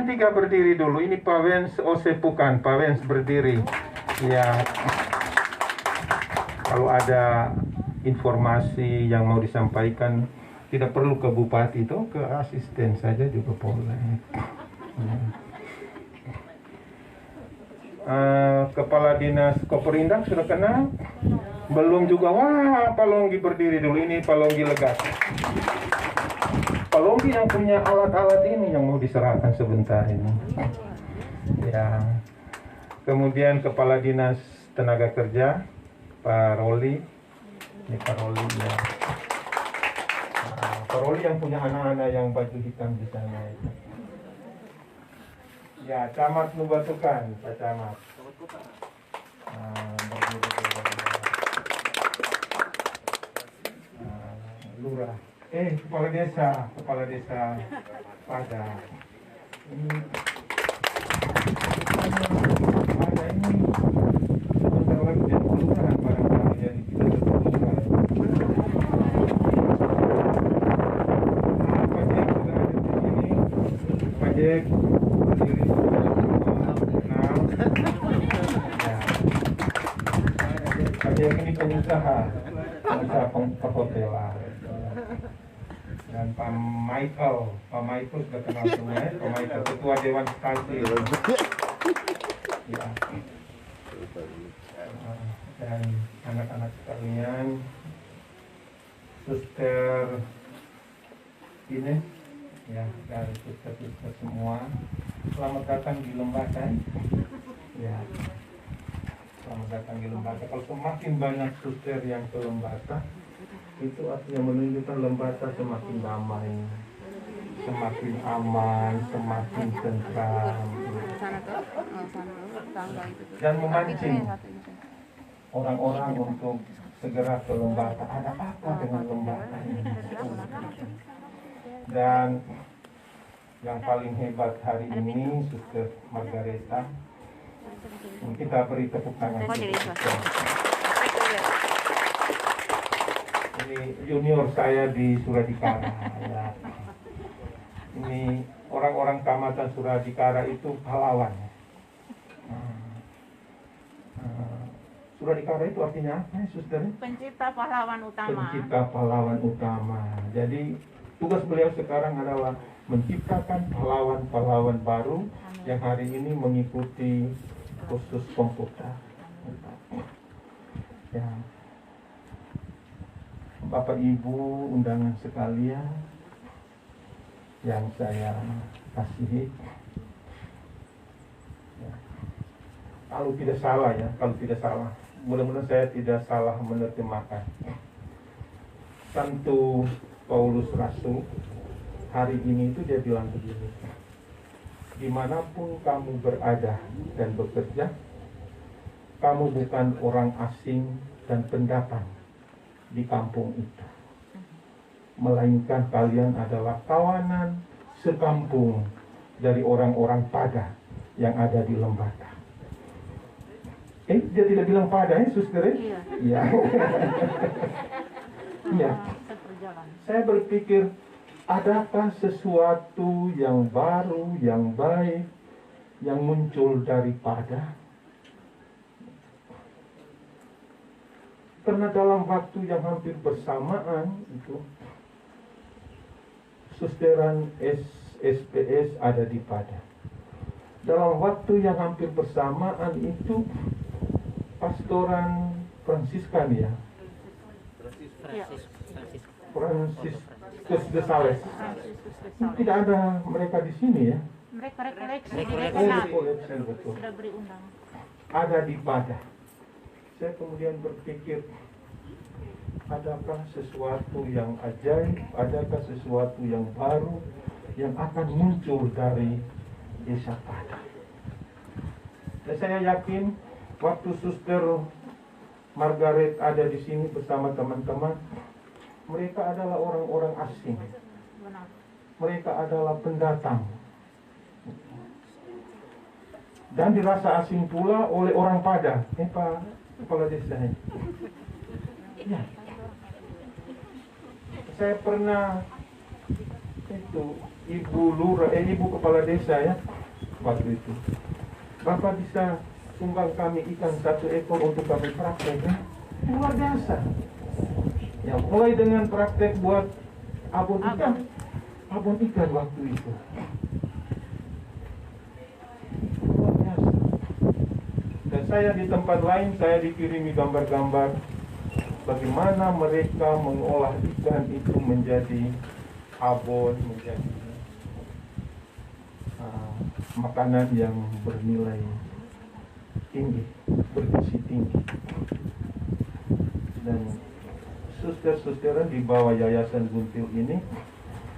tiga berdiri dulu. Ini Pak Wens Osepukan, Pak Wens berdiri. Ya, kalau ada informasi yang mau disampaikan, tidak perlu ke bupati itu, ke asisten saja juga boleh. Kepala Dinas Koperindak sudah kenal? Belum juga. Wah, Pak Longgi berdiri dulu. Ini Pak Longgi Legas. Pak Longgi yang punya alat-alat ini yang mau diserahkan sebentar ini. Ya. Kemudian Kepala Dinas Tenaga Kerja, Pak Roli. Ini Pak Roli ya. Pak Roli yang punya anak-anak yang baju hitam di sana itu. Ya, Camat Nubatukan, Pak Camat. Lurah. Kepala desa pada ini ada ini sebentar lagi jadi kelurahan barangkali, jadi kita terbuka. Pak Jek sudah ada di sini. Pak Jek berdiri sudah kenal. Pak Jek ini pengusaha perhotelan. Dan Pak Michael sudah kenal semua ya. Pak Michael Ketua Dewan Stasi. Ya. Dan anak-anak sekalian, suster ini ya, dan suster semua, selamat datang di Lembata. Ya, selamat datang di Lembata. Kalau semakin banyak suster yang ke Lembata, itu artinya menunjukkan Lembata semakin damai, semakin aman, semakin tentram, dan memancing orang-orang untuk segera ke Lembata. Ada apa dengan Lembata ini? Dan yang paling hebat hari ini Suster Margareta. Kita beri tepuk tangan. Ini junior saya di Suradikara. Ya. Ini orang-orang Kecamatan Suradikara itu pahlawan. Suradikara itu artinya apa, Suster? Pencipta pahlawan utama. Pencipta pahlawan utama. Jadi tugas beliau sekarang adalah menciptakan pahlawan-pahlawan baru. Amin. Yang hari ini mengikuti kursus komputer. Ya. Bapak Ibu undangan sekalian yang saya kasihi, ya. Kalau tidak salah, mudah-mudahan saya tidak salah menerjemahkan. Santo Paulus Rasul hari ini itu dia bilang begini: dimanapun kamu berada dan bekerja, kamu bukan orang asing dan pendatang di kampung itu, melainkan kalian adalah kawanan sekampung dari orang-orang Pada yang ada di Lembata. Dia tidak bilang Pada, Suster? Iya. Iya. Saya berpikir, adakah sesuatu yang baru, yang baik, yang muncul dari Pada? Karena dalam waktu yang hampir bersamaan itu, susteran SPS ada di Pada. Dalam waktu yang hampir bersamaan itu, pastoran Fransiskan ya, Franciscus de Sales. Tidak ada mereka di sini ya. Mereka sudah beri undangan. Ada di Pada. Saya kemudian berpikir, adakah sesuatu yang ajaib, adakah sesuatu yang baru yang akan muncul dari desa Pada? Dan saya yakin waktu Suster Margaret ada di sini bersama teman-teman, mereka adalah orang-orang asing. Mereka adalah pendatang. Dan dirasa asing pula oleh orang Pada. Pak Kepala Desa. Ya. Saya pernah itu Ibu Kepala Desa ya, waktu itu. Bapak bisa sumbang kami ikan 1 ekor untuk kami praktek, ya? Luar biasa. Ya, mulai dengan praktek buat abon ikan waktu itu. Luar biasa. Dan saya di tempat lain, saya dikirimi gambar-gambar bagaimana mereka mengolah ikan itu menjadi abon, menjadi makanan yang bernilai tinggi, bergizi tinggi. Dan suster-susteran di bawah Yayasan Buntil ini,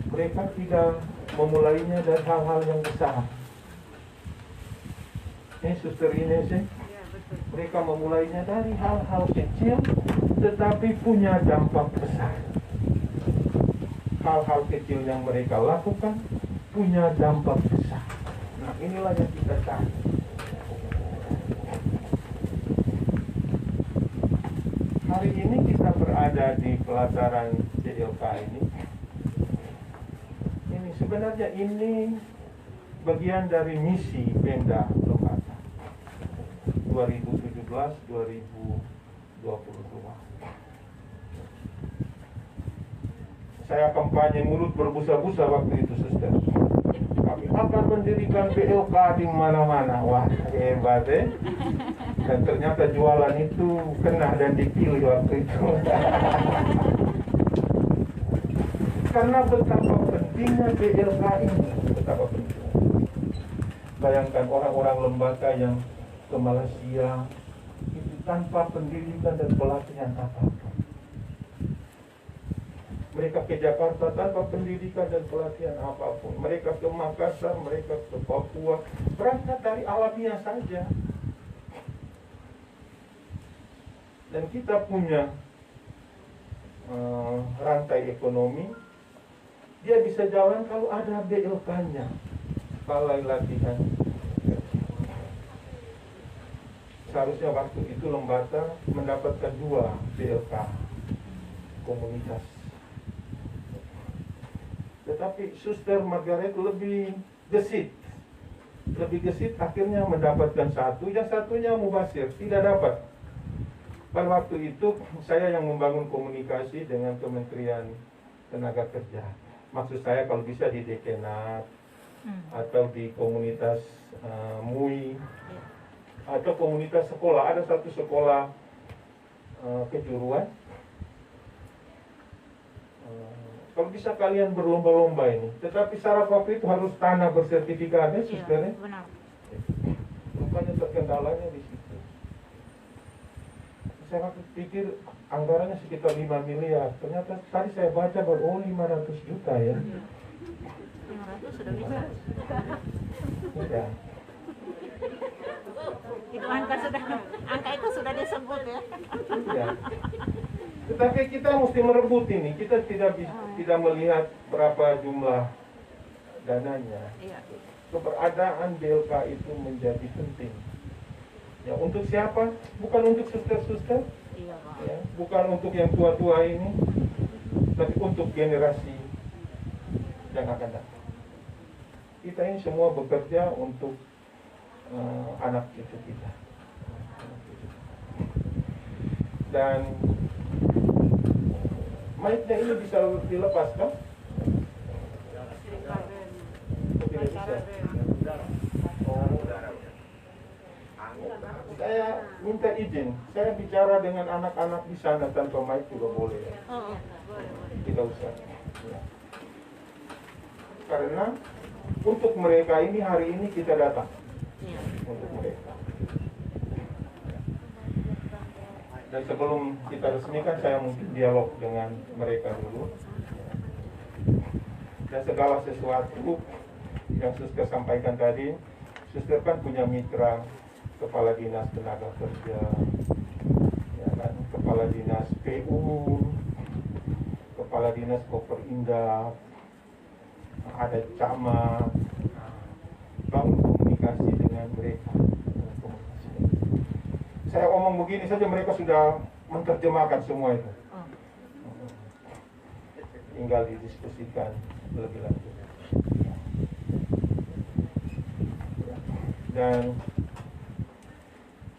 mereka tidak memulainya dari hal-hal yang besar. Ini suster ini sih, mereka memulainya dari hal-hal kecil, tetapi punya dampak besar. Hal-hal kecil yang mereka lakukan punya dampak besar. Nah, inilah yang kita cari. Hari ini kita berada di pelataran CLK ini. Ini sebenarnya ini bagian dari misi Pemda Lembata 2017-2022. Saya kampanye mulut berbusa-busa waktu itu, suster. Kami akan mendirikan PLK di mana-mana. Wah, hebat, eh? Dan ternyata jualan itu kena dan dipilih waktu itu. Karena betapa pentingnya PLK ini, betapa penting. Bayangkan orang-orang Lembata yang ke Malaysia itu tanpa pendidikan dan pelatihan apa-apa. Mereka ke Jakarta tanpa pendidikan dan pelatihan apapun. Mereka ke Makassar, mereka ke Papua, berangkat dari alamiah saja. Dan kita punya rantai ekonomi, dia bisa jalan kalau ada BLK-nya, balai latihan. Seharusnya waktu itu Lembata mendapatkan 2 BLK komunitas. Tetapi Suster Margaret lebih gesit, akhirnya mendapatkan 1, yang satunya mubasir, tidak dapat. Pada waktu itu saya yang membangun komunikasi dengan Kementerian Tenaga Kerja. Maksud saya kalau bisa di Dekenat atau di komunitas MUI atau komunitas sekolah. Ada satu sekolah kejuruan. Kalau bisa kalian berlomba-lomba ini. Tetapi syarat waktu itu harus tanah bersertifikat, ya, susternya. Benar. Rupanya terkendalanya di situ. Saya pikir anggarannya sekitar 5 miliar. Ternyata tadi saya baca baru 500 juta ya. 500 sudah bisa. Ya. Itu angka itu sudah disebut ya. Ya. Tetapi kita mesti merebut ini. Kita tidak melihat berapa jumlah dananya. Iya. Keberadaan BLK itu menjadi penting. Ya, untuk siapa? Bukan untuk suster-suster, Iya, Pak. ya, bukan untuk yang tua-tua ini, tapi untuk generasi yang akan datang. Kita ini semua bekerja untuk anak cucu kita. Dan mic-nya ini bisa dilepas kan? Tidak bisa. Saya minta izin, saya bicara dengan anak-anak di sana tanpa mic juga boleh ya? Oh, boleh. Tidak usah ya. Karena untuk mereka ini hari ini kita datang. Iya. Untuk mereka. Dan sebelum kita resmikan, saya mungkin dialog dengan mereka dulu. Dan segala sesuatu yang Suster sampaikan tadi, Suster kan punya mitra Kepala Dinas Tenaga Kerja, ya kan? Kepala Dinas PU, Kepala Dinas Koperindah, ada camat, bangun komunikasi dengan mereka. Saya omong begini saja mereka sudah menerjemahkan semua itu. Tinggal didiskusikan lebih lanjut. Dan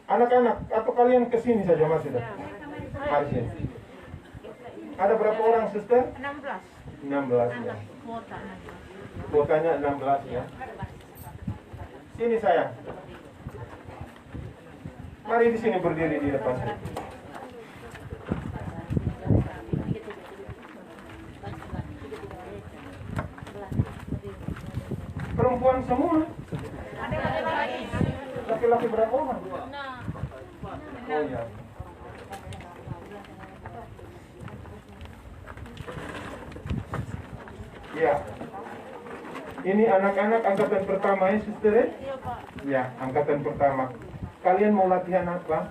anak-anak atau kalian kesini saja Mas sudah. Mari sini. Ada berapa orang suster? 16. 16 ya. Kuota 16. Kuotanya 16 ya. Sini sayang. Mari di sini berdiri di depan saya. Perempuan semua. Laki-laki berapa orang? Oh ya. Ya. Ini anak-anak angkatan pertama ya, suster ya? Iya, Pak. Ya, angkatan pertama. Kalian mau latihan apa?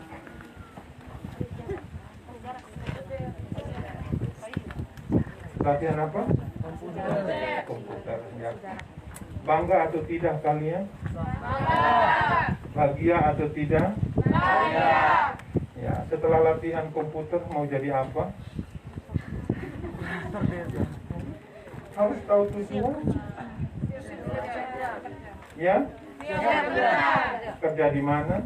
Latihan apa? Komputer. Ya. Bangga atau tidak kalian? Bahagia atau tidak? Ya, setelah latihan komputer mau jadi apa? Harus tahu tujuan. Ya? Kerja di mana?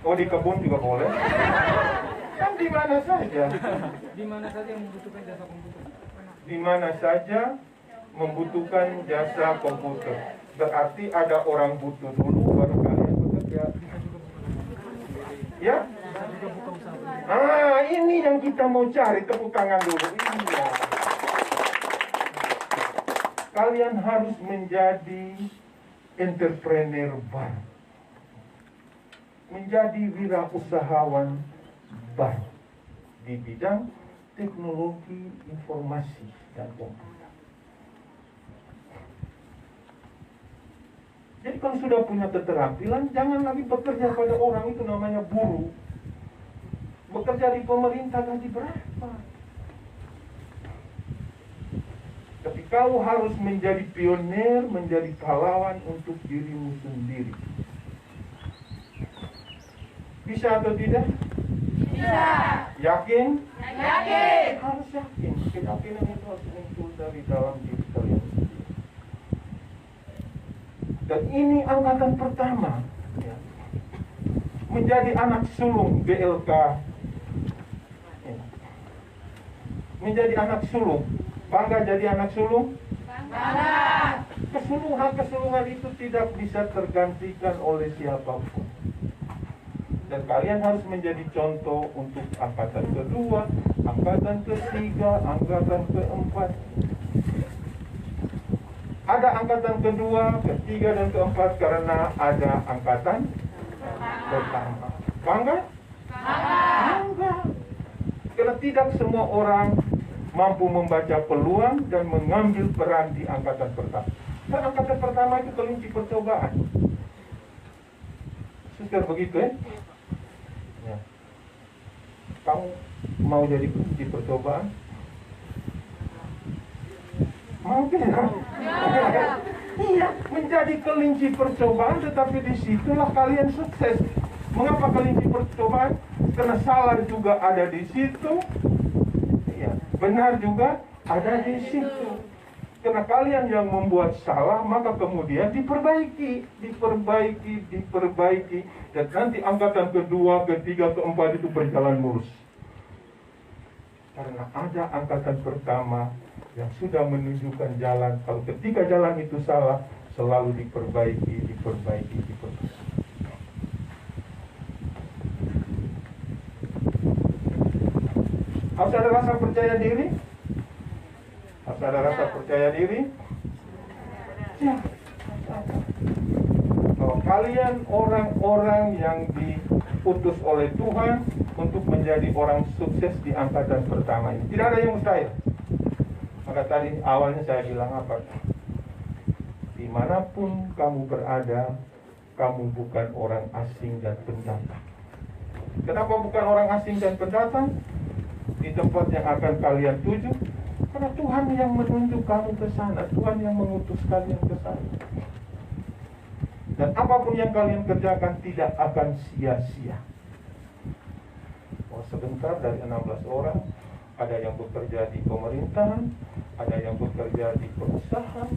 Oh, di kebun juga boleh. Kan di mana saja. Di mana saja yang membutuhkan jasa komputer? Di mana saja membutuhkan jasa komputer. Berarti ada orang butuh dulu baru kalian bekerja. Ya? Ah, ini yang kita mau cari, tepuk tangan dulu. Iya. Kalian harus menjadi entrepreneur baru. Menjadi wirausahawan baru di bidang teknologi informasi dan komputer. Jadi kalau sudah punya keterampilan, jangan lagi bekerja pada orang, itu namanya buruh. Bekerja di pemerintah gaji berapa? Tapi kau harus menjadi pionir, menjadi pahlawan untuk dirimu sendiri. Bisa atau tidak? Bisa. Yakin? Yakin. Harus yakin. Keyakinan itu harus muncul dari dalam diri kalian sendiri. Dan ini angkatan pertama ya. Menjadi anak sulung BLK ya. Menjadi anak sulung. Bangga jadi anak sulung? Bangga. Kesulungan itu tidak bisa tergantikan oleh siapapun. Dan kalian harus menjadi contoh untuk angkatan kedua, angkatan ketiga, angkatan keempat. Ada angkatan kedua, ketiga, dan keempat karena ada angkatan pertama. Bangga? Bangga. Karena tidak semua orang mampu membaca peluang dan mengambil peran di angkatan pertama. Dan angkatan pertama itu kelinci percobaan. Suster begitu ya? Ya. Kamu mau jadi kelinci percobaan? Mau tidak? Iya, menjadi kelinci percobaan, tetapi disitulah kalian sukses. Mengapa kelinci percobaan? Karena salah juga ada di situ, ya, benar juga ada di situ. Karena kalian yang membuat salah, maka kemudian diperbaiki, dan nanti angkatan kedua, ketiga, keempat itu berjalan mulus. Karena ada angkatan pertama yang sudah menunjukkan jalan. Kalau ketika jalan itu salah, selalu diperbaiki. Harus ada rasa percaya diri. Harus ada rasa percaya diri. Ya. Kalau kalian orang-orang yang diutus oleh Tuhan untuk menjadi orang sukses di angkatan pertama ini, tidak ada yang mustahil. Maka tadi awalnya saya bilang apa? Dimanapun kamu berada, kamu bukan orang asing dan pendatang. Kenapa bukan orang asing dan pendatang? Di tempat yang akan kalian tuju, karena Tuhan yang menunjuk kamu ke sana, Tuhan yang mengutus kalian ke sana. Dan apapun yang kalian kerjakan tidak akan sia-sia. Oh, sebentar dari 16 orang, ada yang bekerja di pemerintahan, ada yang bekerja di perusahaan,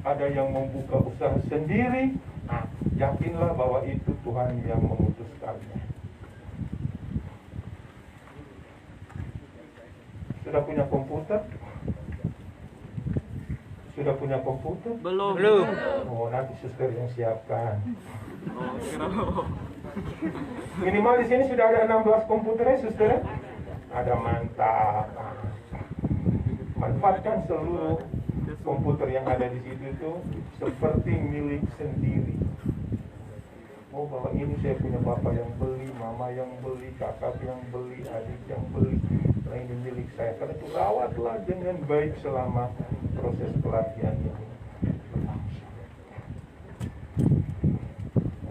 ada yang membuka usaha sendiri. Nah, yakinlah bahwa itu Tuhan yang mengutus kalian. Sudah punya komputer? Sudah punya komputer? Belum. Oh, nanti suster yang siapkan. Minimal di sini sudah ada 16 komputer ya, suster. Ada, mantap. Manfaatkan seluruh komputer yang ada di situ itu seperti milik sendiri. Oh, bahwa ini saya punya bapak yang beli, mama yang beli, kakak yang beli, adik yang beli. Nah, ini milik saya. Karena itu rawatlah dengan baik selama proses pelatihan ini berlangsung.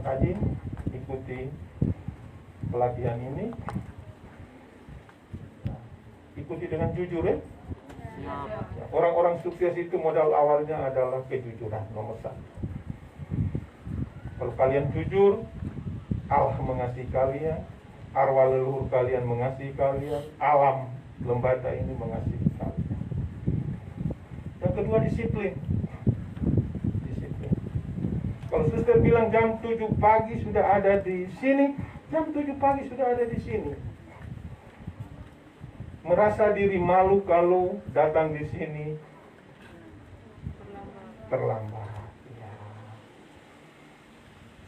Rajin ikuti pelatihan ini. Nah, ikuti dengan jujur ya. Orang-orang sukses itu modal awalnya adalah kejujuran nomor 1. Kalau kalian jujur, Allah mengasihi kalian, arwah leluhur kalian mengasihi kalian, alam lembata ini mengasihi kalian. Yang kedua, disiplin. Disiplin. Kalau suster bilang jam 7 pagi sudah ada di sini, jam 7 pagi sudah ada di sini. Merasa diri malu kalau datang di sini terlambat. Ya.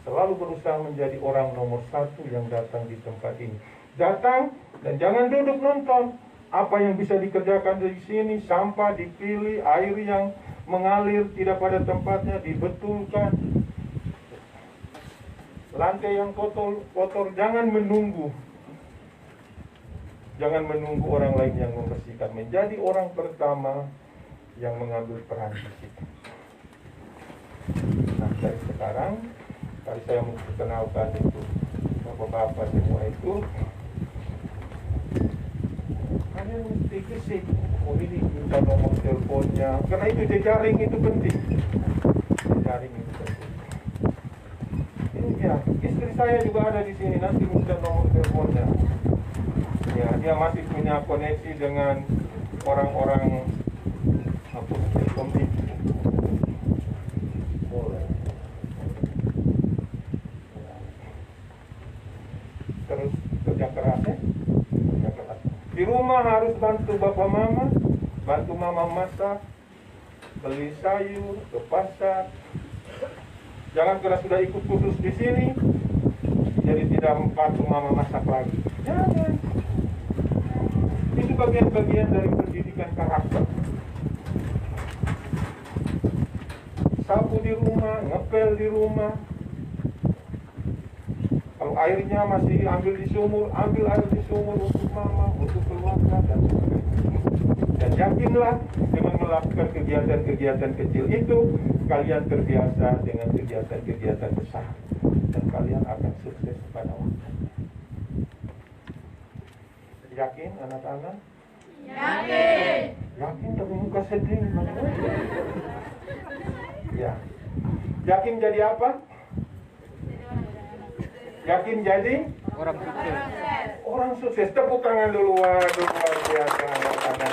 Selalu berusaha menjadi orang nomor 1 yang datang di tempat ini. Datang dan jangan duduk nonton. Apa yang bisa dikerjakan di sini, sampah dipilih, air yang mengalir tidak pada tempatnya dibetulkan. Lantai yang kotor, jangan menunggu. Jangan menunggu orang lain yang membersihkan. Menjadi orang pertama yang mengambil peran di situ. Nah, dari sekarang, tadi saya mau perkenalkan itu bapak-bapak semua itu. Kalian mesti kesik. Oh, ini minta nomor teleponnya. Karena itu jejaring itu penting. Jejaring itu penting. Ini ya, istri saya juga ada di sini. Nanti minta nomor teleponnya. Ya, dia masih punya koneksi dengan orang-orang pemimpin. Boleh. Terus kerja keras ya? Kerja keras. Di rumah harus bantu bapak mama, bantu mama masak, beli sayur, ke pasar. Jangan karena sudah ikut kursus di sini, jadi tidak bantu mama masak lagi. Jangan. Itu bagian-bagian dari pendidikan karakter. Sapu di rumah, ngepel di rumah. Kalau airnya masih ambil di sumur, ambil air di sumur untuk mama, untuk keluarga, dan sebagainya. Dan yakinlah dengan melakukan kegiatan-kegiatan kecil itu, kalian terbiasa dengan kegiatan-kegiatan besar. Dan kalian akan sukses pada waktunya. Yakin anak-anak? Yakin. Yakin tapi muka sedih. Ya. Yakin jadi apa? Yakin jadi? Orang sukses. Orang sukses. Tepuk tangan dulu. Waduh, luar biasa anak-anak.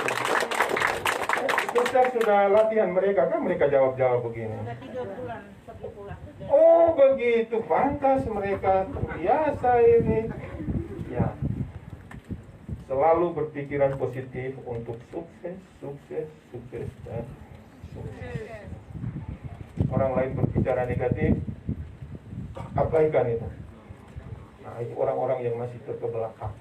Kita sudah latihan mereka, kan mereka jawab-jawab begini. Sudah 3 bulan, 1 bulan. Oh begitu, pantas mereka terbiasa ini. Ya. Selalu berpikiran positif untuk sukses, dan sukses. Orang lain berbicara negatif, abaikan itu. Nah, itu orang-orang yang masih terbelakang.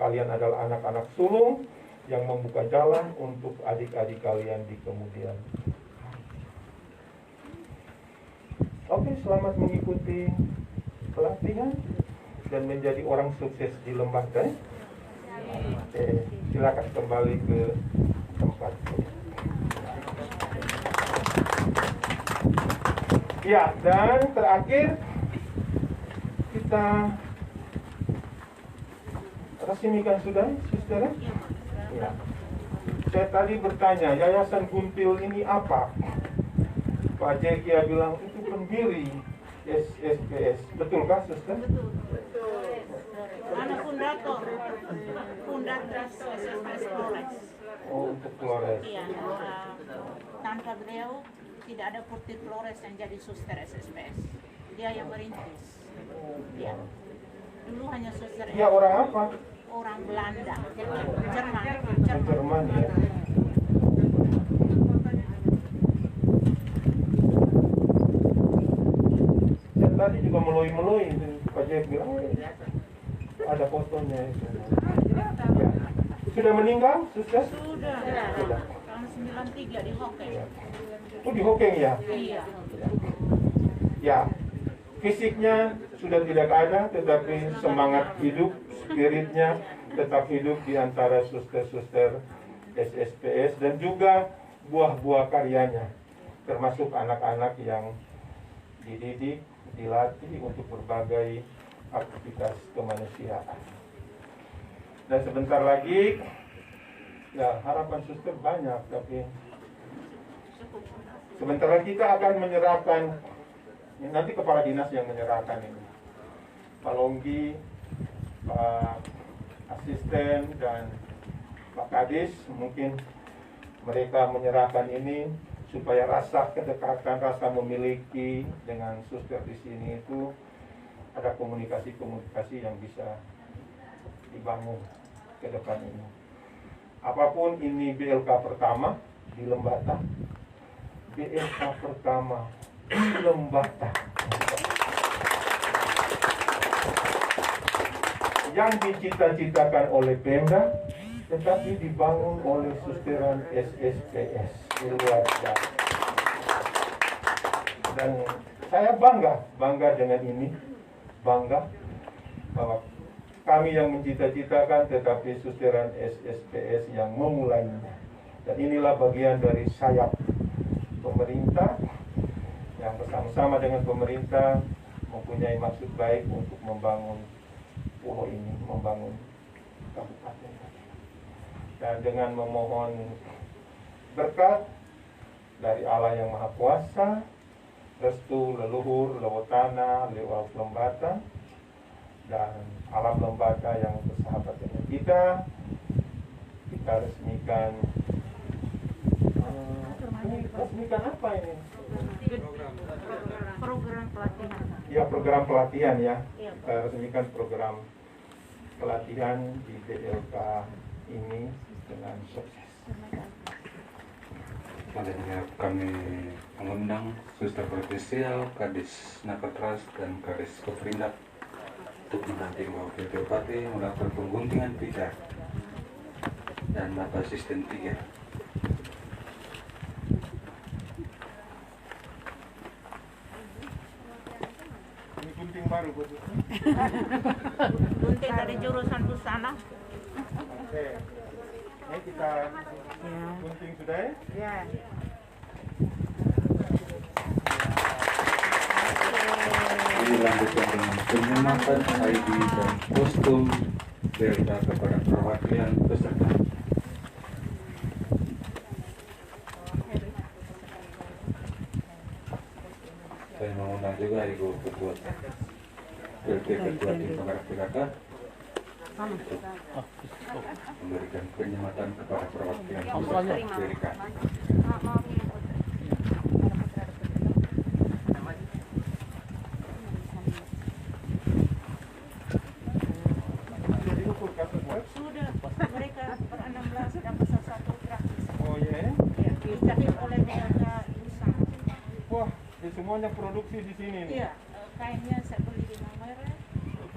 Kalian adalah anak-anak sulung yang membuka jalan untuk adik-adik kalian di kemudian. Oke, selamat mengikuti pelatihan dan menjadi orang sukses di Lembah Teh. Oke, silakan kembali ke tempat. Ya, dan terakhir kita resmikan sudah, saudara? Ya. Saya tadi bertanya, Yayasan Guntil ini apa? Pak Jekia bilang itu pendiri SSPS. Betulkah, Suster? Betul. Anak fundator SSPS Polres. Oh, untuk Flores. Iya, tanpa beliau tidak ada Putri Flores yang jadi suster SSPS. Dia yang merintis. Iya. Dulu hanya suster. Dia orang apa? Orang Belanda, Jerman. Jerman ya. Dan tadi juga meloi-meloi, Pak Jek bilang ada fotonya itu. Ya. Sudah meninggal, sudah? Sudah. Tahun 93 di Hokeng. Ya. Oh, di Hokeng ya? Iya. Ya, fisiknya sudah tidak ada, tetapi semangat hidup, spiritnya tetap hidup di antara suster-suster SSPS dan juga buah-buah karyanya, termasuk anak-anak yang dididik, dilatih untuk berbagai aktivitas kemanusiaan. Dan sebentar lagi, ya harapan suster banyak, tapi sebentar lagi kita akan menyerahkan, nanti kepala dinas yang menyerahkan ini, Pak Longgi, Pak Asisten, dan Pak Kadis. Mungkin mereka menyerahkan ini supaya rasa kedekatan, rasa memiliki dengan suster di sini itu ada komunikasi-komunikasi yang bisa dibangun ke depan ini. Apapun ini BLK pertama di Lembata, BLK pertama di Lembata yang dicita-citakan oleh Pemda, tetapi dibangun oleh susteran SSPS di luar biasa. Dan saya bangga dengan ini, bangga bahwa kami yang mencita-citakan, tetapi susteran SSPS yang memulainya. Dan inilah bagian dari sayap pemerintah yang bersama-sama dengan pemerintah mempunyai maksud baik untuk membangun pulau ini, membangun kabupaten. Dan dengan memohon berkat dari Allah yang Maha Kuasa, restu leluhur, lewatana, lewat Lembata, dan alam Lembata yang bersahabat dengan kita resmikan. Resmikan apa ini? Program pelatihan. Ya, program pelatihan ya. Kita resmikan program pelatihan di BLK ini dengan sukses. Selanjutnya kami mengundang Suster Provinsial, Kadis Nakatras, dan Kadis Koperindak untuk mendampingi Wakil Bupati melakukan pengguntingan pijat dan Bapak Asisten 3. Ini gunting baru buat Gunting dari jurusan busana. Oke. Ini kita gunting sudah ya? Ya. Dilanjutkan dengan penyematan ID dan kostum berita kepada perwakilan peserta. Saya mengundang juga Ibu Ketua PLT Ketua Tim Penggerak PKK untuk memberikan penyematan kepada perwakilan peserta BRK. Sudah, mereka per-16 dapat satu gratis. Oh ya? Ya, dijahit oleh mereka Usang. Wah, ini semuanya produksi di sini nih. Iya, kainnya saya beli di Mamere,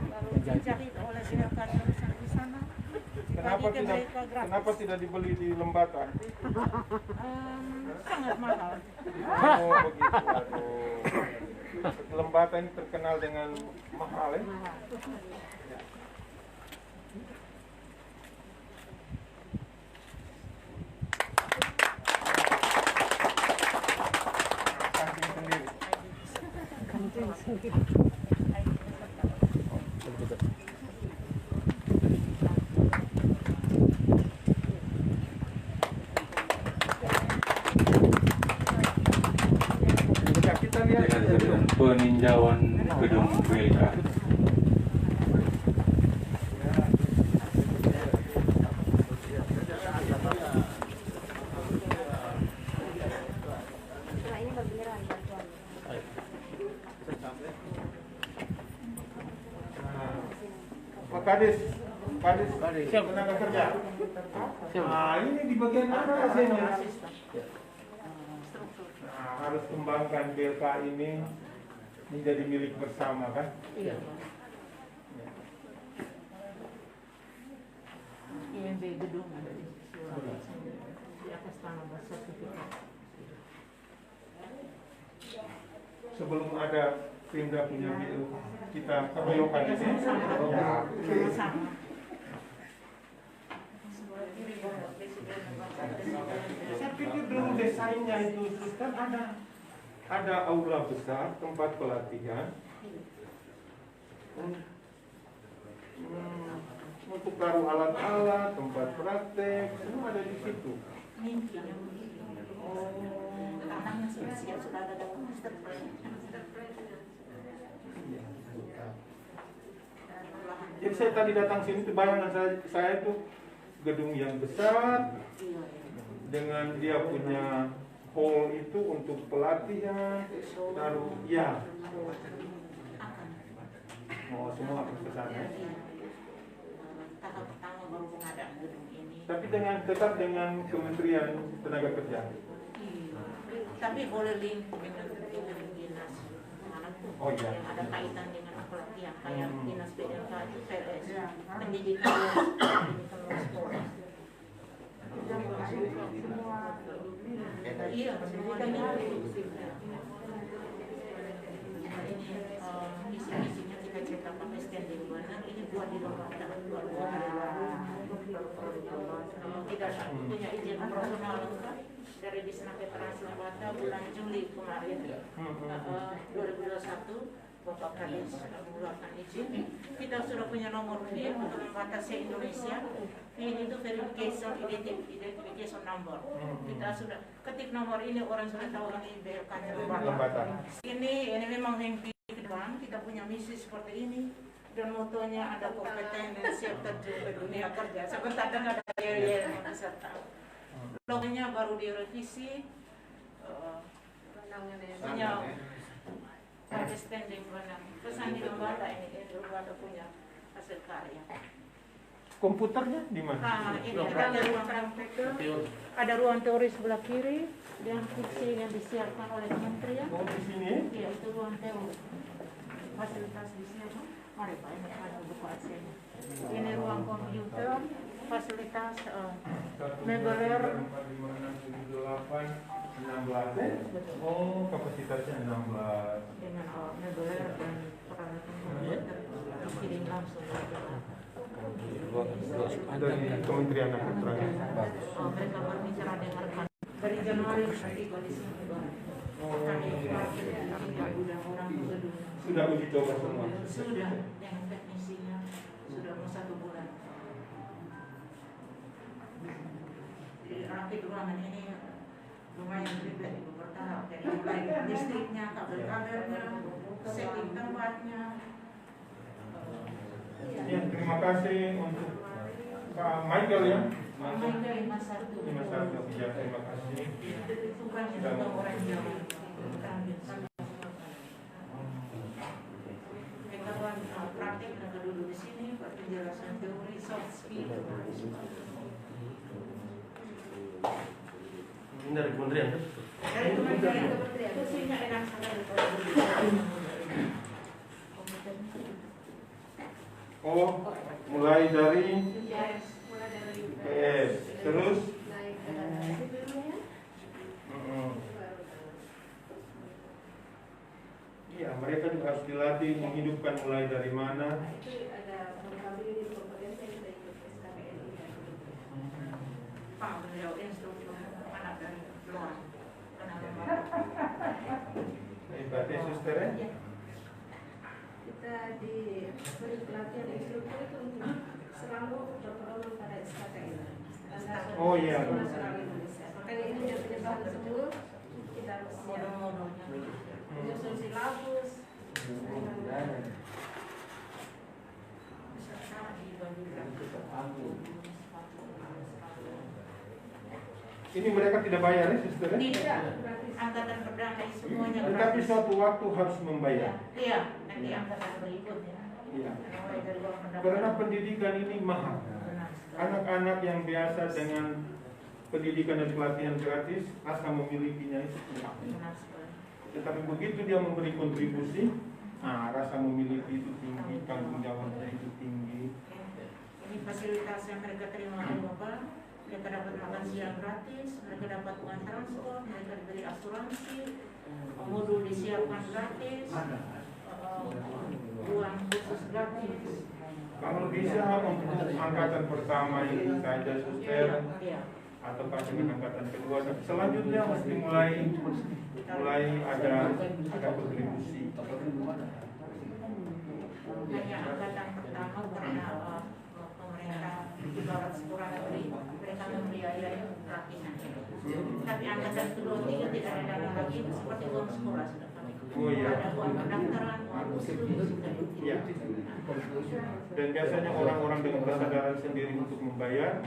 lalu dijahit oleh mereka Usang di sana. Kenapa tidak dibeli di Lembata? Sangat mahal. Oh begitu, aduh. Lembata ini terkenal dengan mahal ya? Kancing sendiri. Dengan peninjauan gedung BLK. Kadis tenaga kerja. Nah, ini di bagian mana hasilnya? Nah, harus kembangkan BLK ini menjadi milik bersama kan? Iya. IMB gedung ada di di atas tanah sertifikat. Sebelum ada Pemda punya BL, kita keroyokan ini. Ya. Sama-sama. Saya pikir dulu desainnya itu kan ada aula besar tempat pelatihan untuk taruh alat-alat, tempat praktek, semua ada di situ. Tanahnya sudah siap, sudah ada master plan. Jadi saya tadi datang sini itu bayangan saya itu gedung yang besar dengan dia punya hall itu untuk pelatihan, taruh ya. Oh, semua ke sana. Tahap pertama baru pengadaan gedung ini. Tapi tetap dengan Kementerian Tenaga Kerja. Tapi boleh link dengan dinas manapun yang ada kaitan dengan pelatihan kayak dinas PLK itu PLS, pendidikan sekolah. Iya, semua ini isi-isinya kita cetak pakai standing banner, ini buat di rumah tidak punya izin operasional lengkap dari Disnaker Veterans Lembata bulan Juli kemarin 2021 Bapak Kadis mengeluarkan izin. Kita sudah punya nomor PIN untuk Lembata se-Indonesia. PIN itu verification identification number. Kita sudah ketik nomor ini, orang sudah tahu ini BLK-nya Lembata. Ini memang mimpi ke depan, kita punya misi seperti ini. Dan motonya ada kompeten dan siap terjun ke dunia kerja. Sebentar dan ada yang serta. Logonya baru direvisi, punya standing benar. Pesan di Lembata ini Lembata punya hasil karya. Komputernya di mana? Nah, ini ada ruang komputer, ada ruang teori sebelah kiri, dan fiksi yang disiapkan oleh kementerian. Oh, di sini? Iya, itu ruang teori. Fasilitas disiapkan. Mari Pak, ini ada buku AC-nya. Ini ruang komputer, fasilitas mebeler. 16. Oh, kapasitasnya 16. Dengan mebeler dan peralatan komputer dikirim langsung Dari Kementerian Agama. mereka berbicara dengan dari Januari tiba di sini. Sudah uji coba semua. Sudah, yang teknisinya sudah mau 1 bulan. Jadi rakit ruangan ini lumayan ribet itu bertahap. Jadi mulai listriknya, kabel-kabelnya, setting tempatnya. Ya, terima kasih untuk Pak Michael ya. Michael 51. Ya, terima kasih. Bukan itu orang Jawa. Praktik mereka dulu di sini, penjelasan teori soft skill. Ini dari Kementerian kan? Dari kementerian, kursinya enak sekali kalau Oh, mulai dari yes. PS, terus iya, mereka juga harus dilatih menghidupkan mulai dari mana. Pak beliau instruktur anak dari luar. Hebat ya suster ya? Kita diberi pelatihan instruktur itu untuk selalu berpedoman pada SKKN. Oh iya. Nasional Indonesia. Makanya ini yang penyebaran tersebut kita harus siap. Menyusun silabus. Ini mereka tidak bayar ya suster ya? Tidak, angkatan perdana semuanya Tetapi suatu waktu harus membayar. Iya, nanti angkatan berikutnya. Iya. mulai dari uang Karena pendaftaran. pendidikan ini mahal. Benar sekali. Anak-anak yang biasa dengan pendidikan dan pelatihan gratis, rasa memilikinya itu kurang. Benar sekali. Tetapi begitu dia memberi kontribusi, nah rasa memiliki itu tinggi, tanggung jawabnya itu tinggi. Ini fasilitas yang mereka terima dari Bapak. Mereka dapat makan siang gratis, mereka dapat uang transport, mereka diberi asuransi, modul disiapkan gratis, uang khusus gratis. Kalau bisa untuk angkatan pertama ini saja suster, Iya. atau pas dengan angkatan kedua, selanjutnya mesti mulai ada kontribusi. Hanya angkatan pertama karena pemerintah di barat kurang mereka membiayai pelatihan. Tapi angkatan kedua tiga tidak ada dana lagi, seperti uang sekolah sudah kami. Oh, iya. Ada uang pendaftaran, uang khusus sudah. Ya. Dan biasanya orang-orang dengan kesadaran sendiri untuk membayar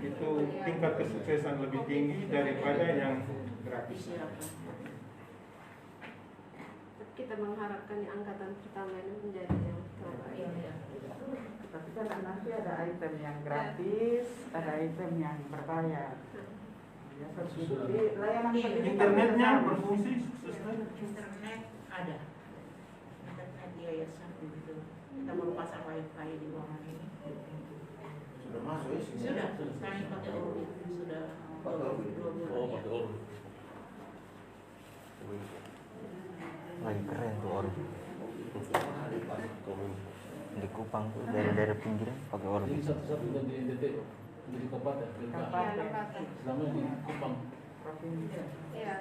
itu tingkat kesuksesan lebih tinggi daripada yang gratis. Disiapkan. Kita mengharapkan yang angkatan pertama ini menjadi yang terbaik. Iya. Tapi kan nanti ada item yang gratis, ada item yang berbayar. Ya, seperti layanan pendidikan Internetnya bersama. berfungsi, suster. Internet ada. Internet di yayasan itu. Kita baru pasang wifi di ruangan ini. Sudah masuk ya sini? Sudah. Kami pakai Orbit sudah 2 bulan. Lagi keren tuh Orbit di Kupang tuh, dari pinggiran pakai Orbit. Jadi satu-satunya di NTT di kabupaten Kabupaten. selama di Kupang. Provinsi. Iya.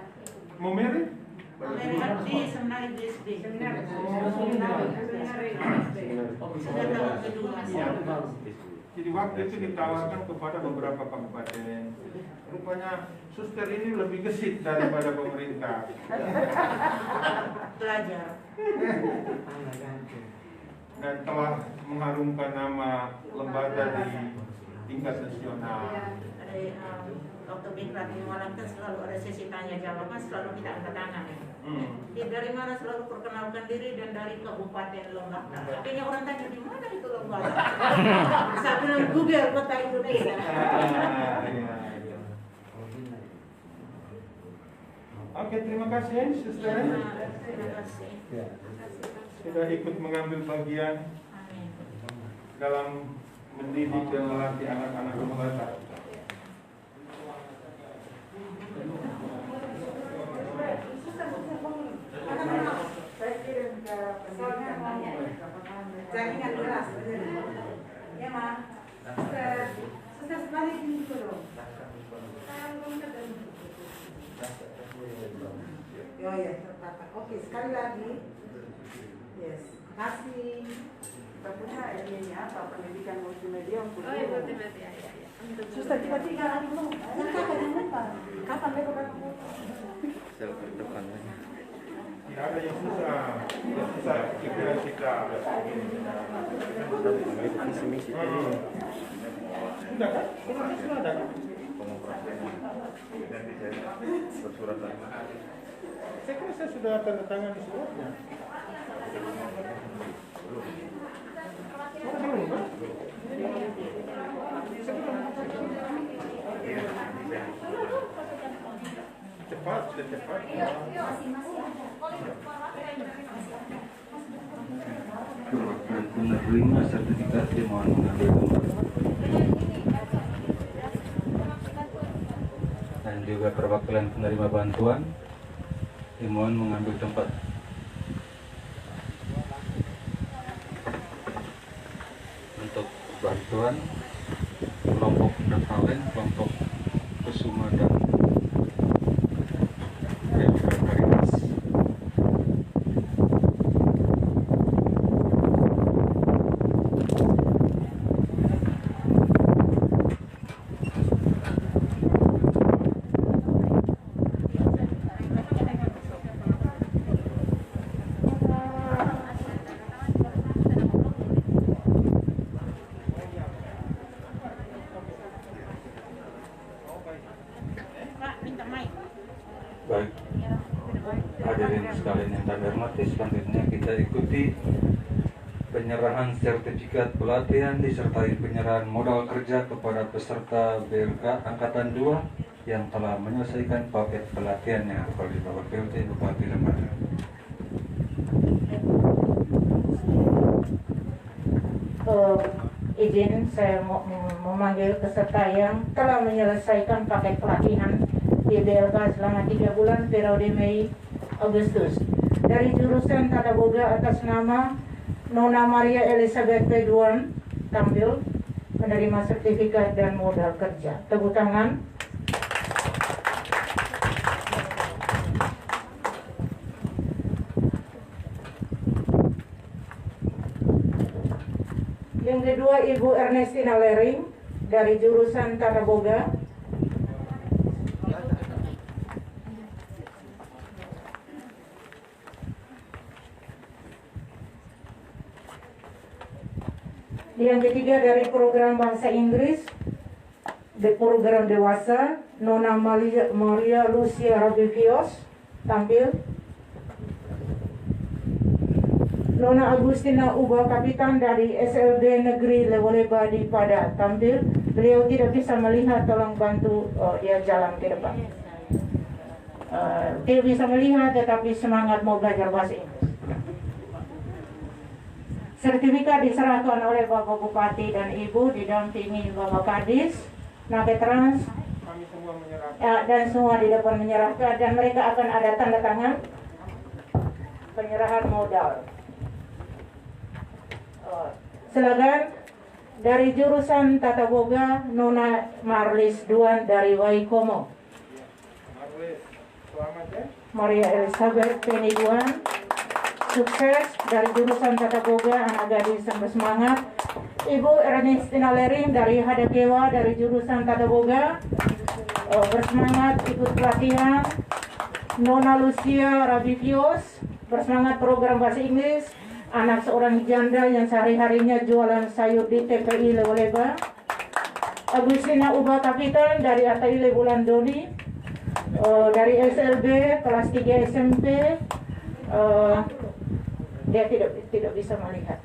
Mau merit? Melihat di Seminari BSD. Seminar. Oh, bisa. Sudah tahun kedua. Iya. Jadi waktu itu ditawarkan kepada beberapa kabupaten. Rupanya suster ini lebih gesit daripada pemerintah. Belajar. Dan telah mengharumkan nama lembaga di tingkat nasional. Ada waktu Bikrat di Malang kan selalu ada sesi tanya jawab, kan selalu kita angkat tangan. Dari mana selalu perkenalkan diri dan dari Kabupaten Lembata. Akhirnya orang tanya di mana itu Lembata. Saya bilang Google kota Indonesia. Iya. Oke, terima kasih suster. Terima kasih. Sudah ikut mengambil bagian Amin. dalam mendidik dan melatih anak-anak Lembata. Saya kirim ke pendidikan. Jaringan jelas. Ya, Ma. Sudah sebalik ini dulu. Oh ya, tertata. Oke, sekali lagi. Yes, kasih. Kita punya ini apa? Pendidikan multimedia untuk Oh, iya, guru. multimedia. Ya, ya. Susah tiba-tiba lagi belum. Kapan mereka Tidak ada yang susah. Tidak susah pikiran kita. Sudah kan? Sudah ada. Saya kira saya sudah tanda tangan di suratnya. Oh, belum kan? Cepat, sudah cepat. Perwakilan penerima sertifikat dimohon mengambil tempat. Dan juga perwakilan penerima bantuan dimohon mengambil tempat. Untuk bantuan kelompok Davalen, kelompok Kusuma dan Karitas. Pak, minta mic. Baik, hadirin sekalian yang kami hormati, selanjutnya kita ikuti penyerahan sertifikat pelatihan disertai penyerahan modal kerja kepada peserta BLK Angkatan 2 yang telah menyelesaikan paket pelatihannya oleh Bapak PLT Bupati Lembaga. Izin saya mau memanggil peserta yang telah menyelesaikan paket pelatihan di BLK selama 3 bulan periode Mei Agustus. Dari jurusan Tata Boga atas nama Nona Maria Elizabeth Peduan tampil menerima sertifikat dan modal kerja. Tepuk tangan. Yang kedua, Ibu Ernestina Lering dari jurusan Tata Boga. Yang ketiga dari program bahasa Inggris, program dewasa, Nona Maria Lucia Rabivios tampil. Nona Agustina Uba Kapitan dari SLB Negeri Lewoleba di Pada tampil. Beliau tidak bisa melihat, tolong bantu dia jalan ke depan. Tidak bisa melihat tetapi semangat mau belajar bahasa Inggris. Sertifikat diserahkan oleh Bapak Bupati dan Ibu didampingi Bapak Kadis, Naketrans, Kami semua menyerahkan. dan semua di depan menyerahkan, dan mereka akan ada tanda tangan penyerahan modal. Silakan dari jurusan Tata Boga, Nona Marlis Duan dari Waikomo. Marlis, selamat ya. Maria Elizabeth Penny Duan, sukses dari jurusan Tata Boga, anak gadis yang bersemangat. Ibu Ernestina Lering dari Hadakewa dari jurusan Tata Boga, bersemangat ikut pelatihan. Nona Lucia Rabivios, bersemangat program bahasa Inggris. Anak seorang janda yang sehari-harinya jualan sayur di TPI Lewoleba. Agustina Uba Kapitan dari Ataile Bulandoni, dari SLB kelas 3 SMP. Dia tidak bisa melihat.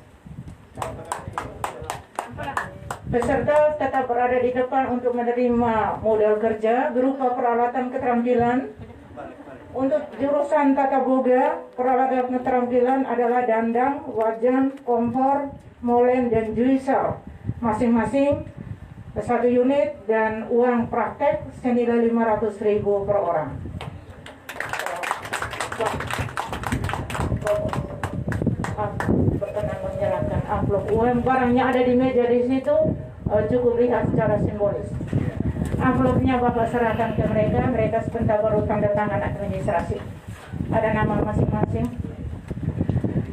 Peserta tetap berada di depan untuk menerima modal kerja berupa peralatan keterampilan. Untuk jurusan Tata Boga, peralatan keterampilan adalah dandang, wajan, kompor, molen, dan juicer masing-masing 1 unit, dan uang praktek senilai 500.000 per orang. Berkenan menyerahkan amplop uang, barangnya ada di meja di situ, cukup lihat secara simbolis. Amplopnya Bapak serahkan ke mereka, mereka sebentar baru tanda tangan administrasi. Ada nama masing-masing.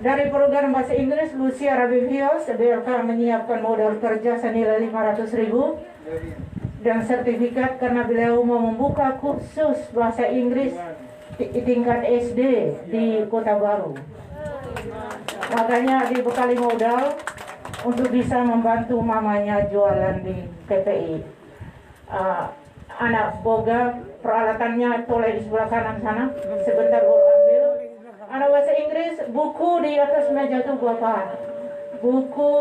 Dari program bahasa Inggris, Lucia Rabivios, BLK menyiapkan modal kerja senilai 500.000 dan sertifikat karena beliau mau membuka kursus bahasa Inggris tingkat SD di Kota Baru. Makanya dibekali modal untuk bisa membantu mamanya jualan di TPI. Anak Boga, peralatannya toleh di sebelah kanan sana, sebentar baru ambil. Anak bahasa Inggris, buku di atas meja itu Bapak, buku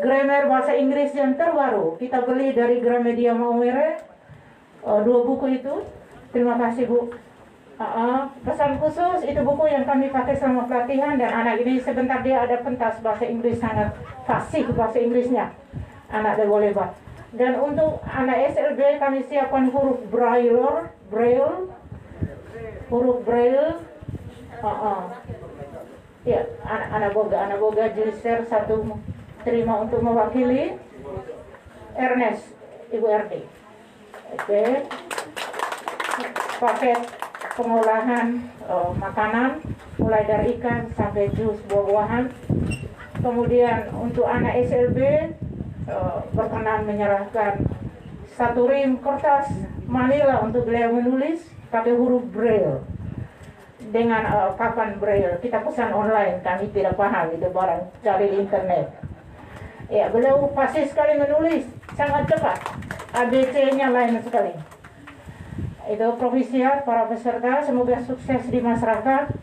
grammar bahasa Inggris yang terbaru kita beli dari Gramedia Maumere, 2 buku itu. Terima kasih Bu. Pesan khusus, itu buku yang kami pakai selama pelatihan, dan anak ini sebentar dia ada pentas bahasa Inggris, sangat fasih bahasa Inggrisnya, anak Lewoleba. Dan untuk anak SLB kami siapkan huruf Braille, huruf Braille. Ya, anak Boga jurusan 1 terima untuk mewakili Ernest, Ibu RD. Oke. Paket pengolahan makanan mulai dari ikan sampai jus buah-buahan. Kemudian untuk anak SLB berkenan menyerahkan 1 rim kertas manila untuk beliau menulis pakai huruf Braille dengan papan Braille. Kita pesan online, kami tidak paham itu barang, cari di internet. Ya, beliau fasih sekali menulis, sangat cepat. ABC-nya lain sekali. Itu provisiat para peserta, semoga sukses di masyarakat.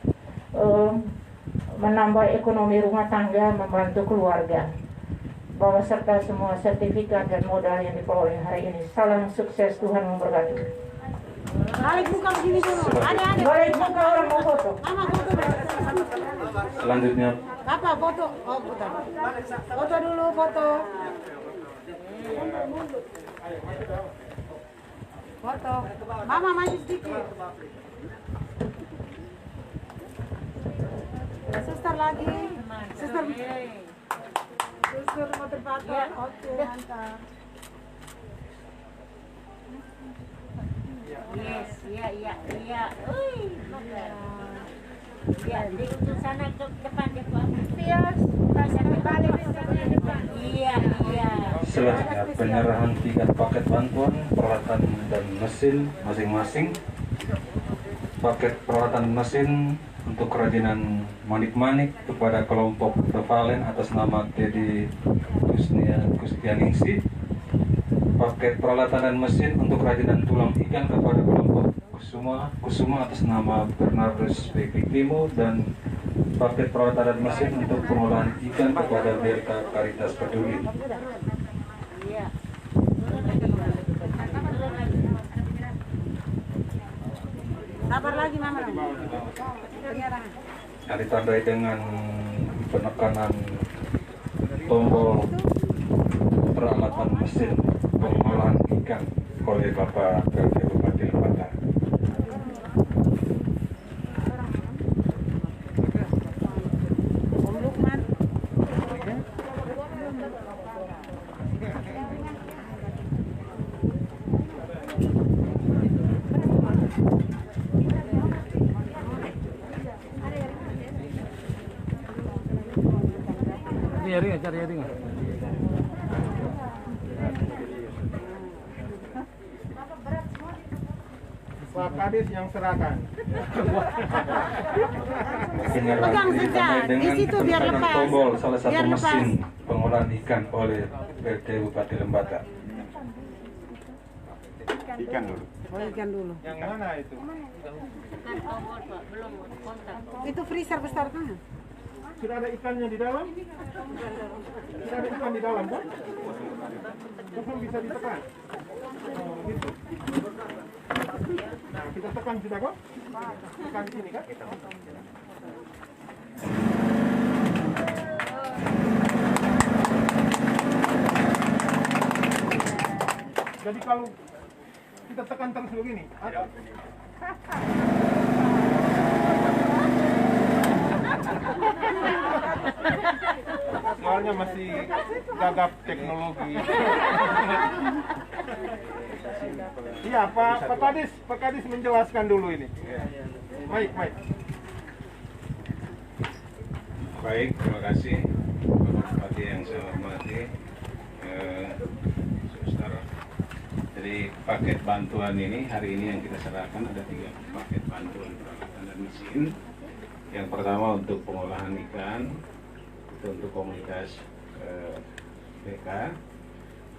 menambah ekonomi rumah tangga, membantu keluarga. Bawa serta semua sertifikat dan modal yang diperoleh hari ini. Salam sukses, Tuhan memberkati. Balik buka begini dulu. Ada. Balik buka, orang mau foto. Mama foto. Selanjutnya Papa foto. Oh, foto. Foto dulu, foto. Foto. Mama maju sedikit. Suster lagi. Suster. Suster foto foto. Oke, mantap. Yes, iya. Ya, di ujung sana ke depan depan. Pias. Balik ke depan. Iya. selanjutnya penyerahan 3 paket bantuan peralatan dan mesin masing-masing. Paket peralatan mesin untuk kerajinan manik-manik kepada kelompok Bevalen atas nama Teddy Kustianingsi. Paket peralatan dan mesin untuk kerajinan tulang ikan kepada kelompok Kusuma atas nama Bernardus Pekitimo, dan paket peralatan dan mesin untuk pengolahan ikan kepada Delta Caritas Peduli. Sabar lagi mama. Ditandai dengan penekanan tombol peralatan mesin pengolahan ikan oleh Bapak PLT Bupati Lembata. Cari ring. Pak Kadis yang serahkan. Pegang saja, di situ biar lepas. Tombol salah satu Biar lepas. mesin pengolahan ikan oleh PLT Bupati Lembata. Ikan dulu. Oh, ikan dulu. Yang mana itu? Itu freezer besar kan? Sudah ada ikannya di dalam? Sudah ada ikan di dalam kan? Kosong bisa ditekan. Oh, gitu. Nah, kita tekan sudah kok? Tekan di sini kan? Jadi kalau kita tekan terus begini, soalnya masih gagap teknologi. Iya, Pak Kadis menjelaskan dulu ini. Baik. Baik, terima kasih Bapak Bupati yang saya hormati. Suster. Jadi paket bantuan ini hari ini yang kita serahkan ada 3 paket bantuan peralatan dan mesin. Yang pertama untuk pengolahan ikan, itu untuk komunitas BK,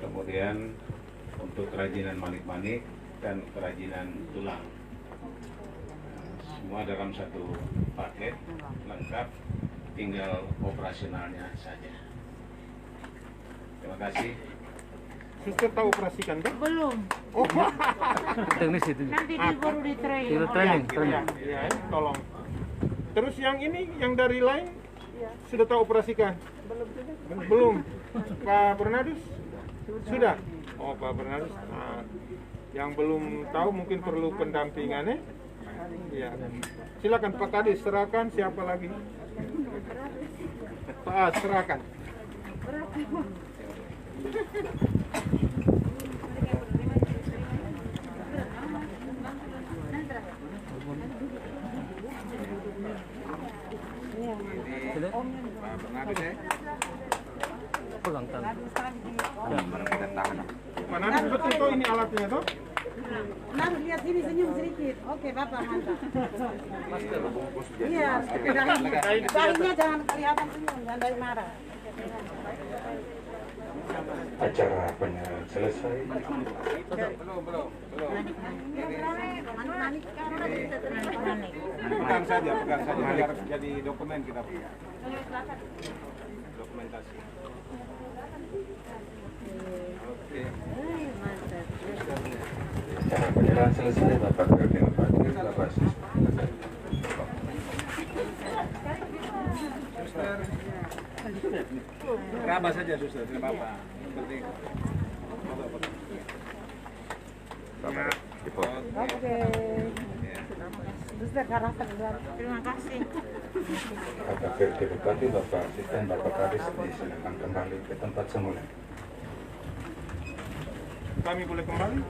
kemudian untuk kerajinan manik-manik dan kerajinan tulang. Semua dalam satu paket lengkap, tinggal operasionalnya saja. Terima kasih. Suster tahu operasikan kan? Belum. Oh, Teknis itu. Nanti baru di training. Itu training. ya, tolong. Terus yang ini, yang dari lain sudah tahu operasikan? Belum. Pak Bernardus? Sudah. Oh, Pak Bernardus. Nah, yang belum tahu mungkin perlu pendampingannya. Ya. Silakan Pak Kadis, serahkan. Siapa lagi? Pak, serahkan. Pegang tangan. Mana betul toh ini alatnya toh? Nah, lihat sini senyum sedikit. Oke, Bapak mantap. Iya, dahinya jangan kelihatan senyum, jangan dari marah. Acara penyerahan selesai. Pegang saja biar jadi dokumen kita punya. Dokumentasi. Oke. Acara penyerahan selesai, Bapak PLT Bupati, Bapak Siswa. Rabah saja suster, tidak apa-apa. Penting. Bapak, dipotong. Oke. Suster Karasan duluan. Terima kasih. Bapak PLT Bupati, Bapak Asisten, Bapak Kadis disilakan kembali ke tempat semula. Kami boleh kembali?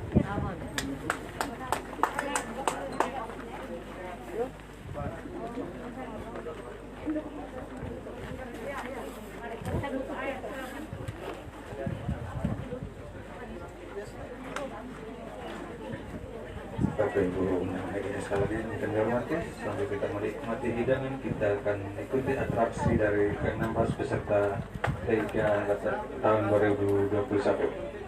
Bapak Ibu hadirin sekalian yang kami hormati, sambil kita menikmati hidangan, kita akan mengikuti atraksi dari ke-16 peserta TIK angkatan tahun 2021.